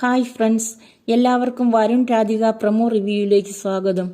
Hi friends, എല്ലാവർക്കും Varun Radhika promo റിവ്യൂയിലേക്ക് സ്വാഗതം.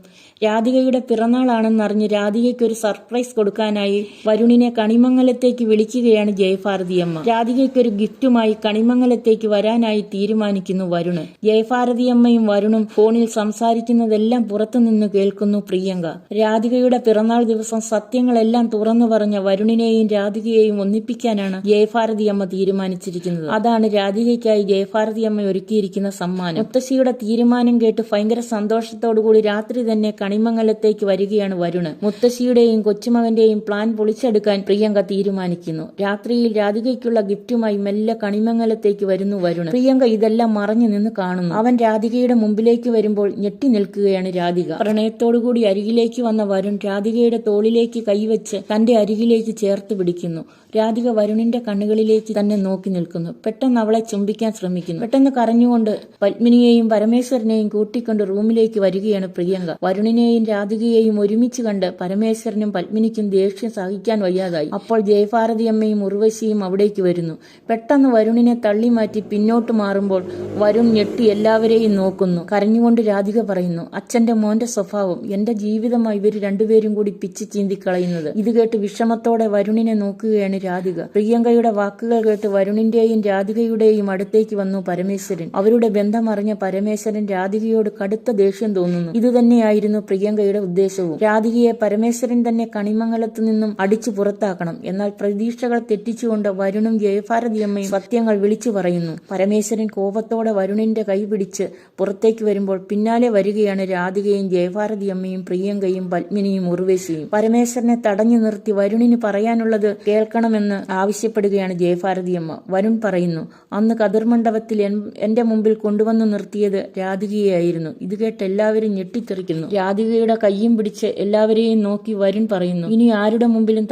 രാധികയുടെ പിറന്നാളാണെന്നറിഞ്ഞ് രാധികയ്ക്കൊരു surprise കൊടുക്കാനായി വരുണിനെ കണിമംഗലത്തേക്ക് വിളിക്കുകയാണ് ജയഭാരതിയമ്മ. രാധികയ്ക്കൊരു ഗിഫ്റ്റുമായി കണിമംഗലത്തേക്ക് വരാനായി തീരുമാനിക്കുന്നു വരുണ്. ജയഭാരതിയമ്മയും വരുണും ഫോണിൽ സംസാരിക്കുന്നതെല്ലാം പുറത്തുനിന്ന് കേൾക്കുന്നു പ്രിയങ്ക. രാധികയുടെ പിറന്നാൾ ദിവസം സത്യങ്ങളെല്ലാം തുറന്നു പറഞ്ഞ വരുണിനെയും രാധികയെയും ഒന്നിപ്പിക്കാനാണ് ജയഭാരതിയമ്മ തീരുമാനിച്ചിരിക്കുന്നത്. അതാണ് രാധികയ്ക്കായി ജയഭാരതിയമ്മ ഒരുക്കിയിരിക്കുന്ന സമ്മാനം. മുത്തശ്ശിയുടെ തീരുമാനം കേട്ട് ഭയങ്കര സന്തോഷത്തോടുകൂടി രാത്രി തന്നെ കണിമംഗലത്തേക്ക് വരികയാണ് വരുണ്. മുത്തശ്ശിയുടെയും കൊച്ചുമകന്റെയും പ്ലാൻ പൊളിച്ചെടുക്കാൻ പ്രിയങ്ക തീരുമാനിക്കുന്നു. രാത്രിയിൽ രാധികയ്ക്കുള്ള ഗിഫ്റ്റുമായി മെല്ലെ കണിമംഗലത്തേക്ക് വരുന്നു വരുണ്. പ്രിയങ്ക ഇതെല്ലാം മറഞ്ഞു നിന്ന് കാണുന്നു. അവൻ രാധികയുടെ മുമ്പിലേക്ക് വരുമ്പോൾ ഞെട്ടി നിൽക്കുകയാണ് രാധിക. പ്രണയത്തോടുകൂടി അരികിലേക്ക് വന്ന വരുൺ രാധികയുടെ തോളിലേക്ക് കൈവച്ച് തന്റെ അരികിലേക്ക് ചേർത്ത് പിടിക്കുന്നു. രാധിക വരുണിന്റെ കണ്ണുകളിലേക്ക് തന്നെ നോക്കി നിൽക്കുന്നു. പെട്ടെന്ന് അവളെ ചുംബിക്കാൻ ശ്രമിക്കുന്നു. പെട്ടെന്ന് കരഞ്ഞുകൊണ്ട് പത്മിനിയെയും പരമേശ്വരനെയും കൂട്ടിക്കൊണ്ട് റൂമിലേക്ക് വരികയാണ് പ്രിയങ്ക. വരുണിനെയും രാധികയെയും ഒരുമിച്ച് കണ്ട് പരമേശ്വരനും പത്മിനിക്കും ദേഷ്യം സഹിക്കാൻ വയ്യാതായി. അപ്പോൾ ജയഭാരതിയമ്മയും ഉർവശിയും അവിടേക്ക് വരുന്നു. പെട്ടെന്ന് വരുണിനെ തള്ളി മാറ്റി പിന്നോട്ട് മാറുമ്പോൾ വരുൺ ഞെട്ടി എല്ലാവരെയും നോക്കുന്നു. കരഞ്ഞുകൊണ്ട് രാധിക പറയുന്നു, അച്ഛന്റെ മോന്റെ സ്വഭാവം, എന്റെ ജീവിതമായി ഇവര് രണ്ടുപേരും കൂടി പിച്ച് ചീന്തിക്കളയുന്നത്. ഇത് കേട്ട് വിഷമത്തോടെ വരുണിനെ നോക്കുകയാണ് രാധിക. പ്രിയങ്കയുടെ വാക്കുകൾ കേട്ട് വരുണിന്റെയും രാധികയുടെയും അടുത്തേക്ക് വന്നു പരമേശ്വരൻ. അവരുടെ ബന്ധം അറിഞ്ഞ പരമേശ്വരൻ രാധികയോട് കടുത്ത ദേഷ്യം തോന്നുന്നു. ഇതുതന്നെയായിരുന്നു പ്രിയങ്കയുടെ ഉദ്ദേശവും. രാധികയെ പരമേശ്വരൻ തന്നെ കണിമംഗലത്തു നിന്നും അടിച്ചു പുറത്താക്കണം. എന്നാൽ പ്രതീക്ഷകൾ തെറ്റിച്ചുകൊണ്ട് വരുണും ജയഭാരതിയമ്മയും സത്യങ്ങൾ വിളിച്ചു പറയുന്നു. പരമേശ്വരൻ കോപത്തോടെ വരുണിന്റെ കൈ പിടിച്ച് പുറത്തേക്ക് വരുമ്പോൾ പിന്നാലെ വരികയാണ് രാധികയും ജയഭാരതിയമ്മയും പ്രിയങ്കയും പത്മിനിയും ഉർവശിയും. പരമേശ്വരനെ തടഞ്ഞു നിർത്തി വരുണിന് പറയാനുള്ളത് കേൾക്കണമെന്ന് ആവശ്യപ്പെടുകയാണ് ജയഭാരതിയമ്മ. വരുൺ പറയുന്നു, അന്ന് കതിർമണ്ഡപത്തിൽ എന്റെ മുമ്പിൽ കൊണ്ടുവന്നു നിർത്തിയത് രാധികയായിരുന്നു. ഇത് കേട്ട് എല്ലാവരും ഞെട്ടിത്തെറിക്കുന്നു. രാധികയുടെ കയ്യും പിടിച്ച് എല്ലാവരെയും നോക്കി വരുൺ പറയുന്നു, ഇനി ആരുടെ മുമ്പിലും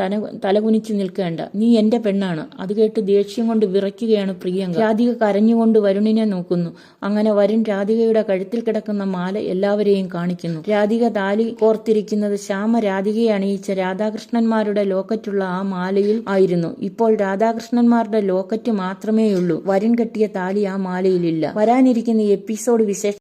തലകുനിച്ചു നിൽക്കേണ്ട, നീ എന്റെ പെണ്ണാണ്. അത് കേട്ട് ദേഷ്യം കൊണ്ട് വിറയ്ക്കുകയാണ് പ്രിയങ്ക. രാധിക കരഞ്ഞുകൊണ്ട് വരുണിനെ നോക്കുന്നു. അങ്ങനെ വരുൺ രാധികയുടെ കഴുത്തിൽ കിടക്കുന്ന മാല എല്ലാവരെയും കാണിക്കുന്നു. രാധിക താലി കോർത്തിരിക്കുന്നത് ശ്യാമ രാധികയെ അണിയിച്ച രാധാകൃഷ്ണന്മാരുടെ ലോക്കറ്റുള്ള ആ മാലയിൽ ആയിരുന്നു. ഇപ്പോൾ രാധാകൃഷ്ണന്മാരുടെ ലോക്കറ്റ് മാത്രമേയുള്ളൂ. വരുൺ കെട്ടിയ താലി ആ മാലയിലില്ല. വരാനിരിക്കുന്ന എപ്പിസോഡ് വിശേഷം